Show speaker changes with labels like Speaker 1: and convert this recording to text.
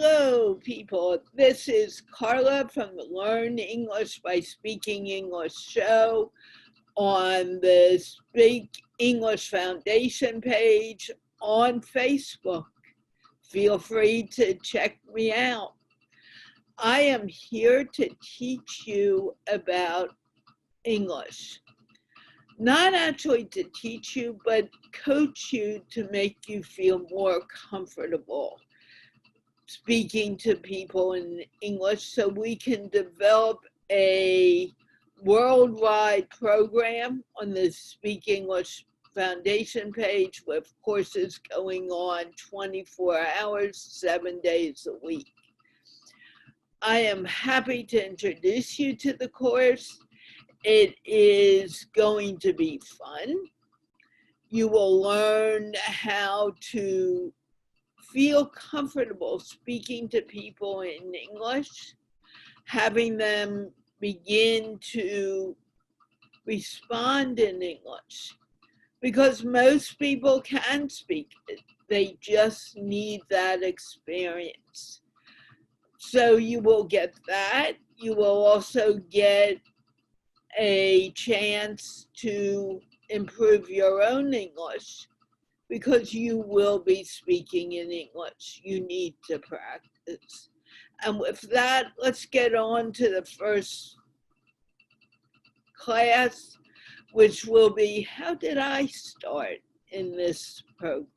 Speaker 1: Hello, people. This is Carla from the Learn English by Speaking English show on the Speak English Foundation page on Facebook. Feel free to check me out. I am here to teach you about English. Not actually to teach you, but coach you to make you feel more comfortable speaking to people in English so we can develop a worldwide program on the Speak English Foundation page with courses going on 24 hours, 7 days a week. I am happy to introduce you to the course. It is going to be fun. You will learn how to feel comfortable speaking to people in English, having them begin to respond in English, because most people can speak it. They just need that experience. So you will get that. You will also get a chance to improve your own English, because you will be speaking in English. You need to practice. And with that, let's get on to the first class, which will be, how did I start in this program?